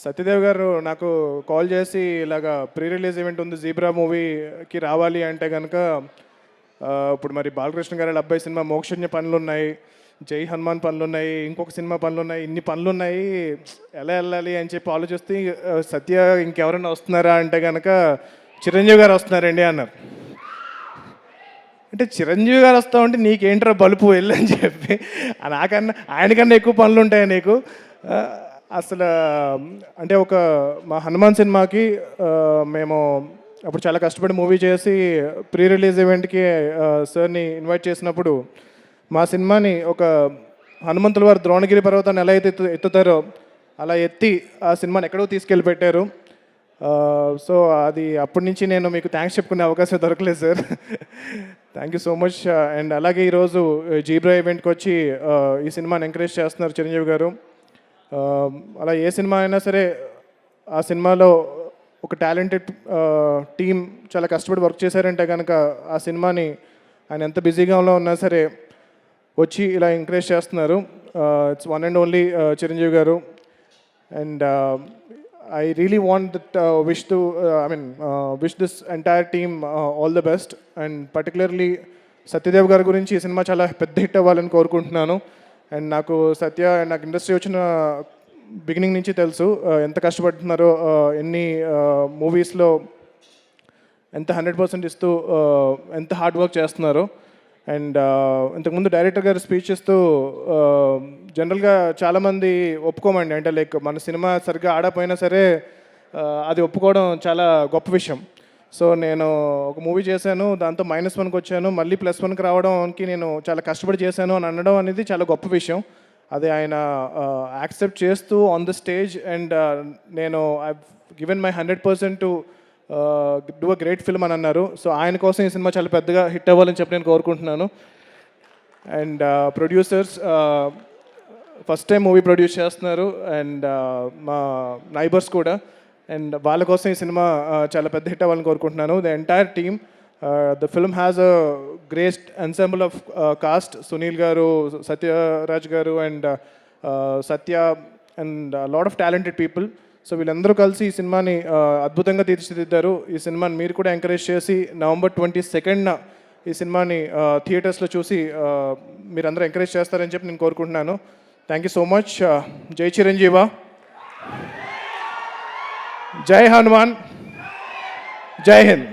సత్యదేవ్ గారు నాకు కాల్ చేసి ఇలాగా ప్రీ రిలీజ్ ఈవెంట్ ఉంది జీబ్రా మూవీకి రావాలి అంటే కనుక ఇప్పుడు మరి బాలకృష్ణ గారి అబ్బాయి సినిమా మోక్షజ్ఞ పనులు ఉన్నాయి, జై హనుమాన్ పనులు ఉన్నాయి, ఇంకొక సినిమా పనులు ఉన్నాయి, ఇన్ని పనులు ఉన్నాయి, ఎలా వెళ్ళాలి అని చెప్పి ఆలోచిస్తే సత్య ఇంకెవరైనా వస్తున్నారా అంటే కనుక చిరంజీవి గారు వస్తున్నారండి అన్నారు. అంటే చిరంజీవి గారు వస్తా ఉంటే నీకేంట్రా బలుపు వెళ్ళని చెప్పి నాకన్నా ఆయనకన్నా ఎక్కువ పనులు ఉంటాయి నీకు అసలు. అంటే మా హనుమాన్ సినిమాకి మేము అప్పుడు చాలా కష్టపడి మూవీ చేసి ప్రీ రిలీజ్ ఈవెంట్కి సార్ని ఇన్వైట్ చేసినప్పుడు మా సినిమాని ఒక హనుమంతుల వారు ద్రోణగిరి పర్వతాన్ని ఎలా అయితే ఎత్తుతారో అలా ఎత్తి ఆ సినిమాని ఎక్కడో తీసుకెళ్ళి పెట్టారు. సో అది అప్పటి నుంచి నేను మీకు థ్యాంక్స్ చెప్పుకునే అవకాశం దొరకలేదు sir. Thank you so much. And అలాగే ఈరోజు జీబ్రా ఈవెంట్కి వచ్చి ఈ సినిమాని ఎంకరేజ్ చేస్తున్నారు చిరంజీవి గారు. అలా ఏ సినిమా అయినా సరే ఆ సినిమాలో ఒక టాలెంటెడ్ టీం చాలా కష్టపడి వర్క్ చేశారంటే కనుక ఆ సినిమాని ఆయన ఎంత బిజీగా ఉన్నా సరే వచ్చి ఇలా ఎంకరేజ్ చేస్తున్నారు. It's one and only Chiranjeevi గారు. And I really want that wish this entire team all the best, and particularly Satyadev గారి గురించి ఈ సినిమా చాలా పెద్ద హిట్ అవ్వాలని కోరుకుంటున్నాను. అండ్ నాకు నాకు ఇండస్ట్రీ వచ్చిన బిగినింగ్ నుంచి తెలుసు ఎంత కష్టపడుతున్నారో, ఎన్ని మూవీస్లో ఎంత 100% ఇస్తూ ఎంత హార్డ్ వర్క్ చేస్తున్నారో. అండ్ ఇంతకుముందు డైరెక్టర్ గారు స్పీచ్ ఇస్తూ జనరల్గా చాలామంది ఒప్పుకోమండి, అంటే లైక్ మన సినిమా సరిగ్గా ఆడపోయినా సరే అది ఒప్పుకోవడం చాలా గొప్ప విషయం. సో నేను ఒక మూవీ చేశాను, దాంతో -1కి వచ్చాను, మళ్ళీ +1కి రావడానికి నేను చాలా కష్టపడి చేశాను అని అనడం అనేది చాలా గొప్ప విషయం. అది ఆయన యాక్సెప్ట్ చేస్తూ ఆన్ ద స్టేజ్ అండ్ నేను I given my 100% to do a great film అని అన్నారు. సో ఆయన కోసం ఈ సినిమా చాలా పెద్దగా హిట్ అవ్వాలని చెప్పి నేను కోరుకుంటున్నాను. And producers first time movie produce చేస్తున్నారు, అండ్ మా నైబర్స్ కూడా, అండ్ వాళ్ళ కోసం ఈ సినిమా చాలా పెద్ద హిట్ అవ్వాలని కోరుకుంటున్నాను. The entire team, the film has a great ensemble of cost. Sunil గారు, సత్యరాజ్ గారు, and Satya, and lot of talented people. So వీళ్ళందరూ కలిసి ఈ సినిమాని అద్భుతంగా తీర్చిదిద్దారు. ఈ సినిమాని మీరు కూడా ఎంకరేజ్ చేసి November 22nd ఈ సినిమాని థియేటర్స్లో చూసి మీరందరూ ఎంకరేజ్ చేస్తారని చెప్పి నేను కోరుకుంటున్నాను. Thank you so much. జై చిరంజీవ, జై హనుమాన్, జై హింద్.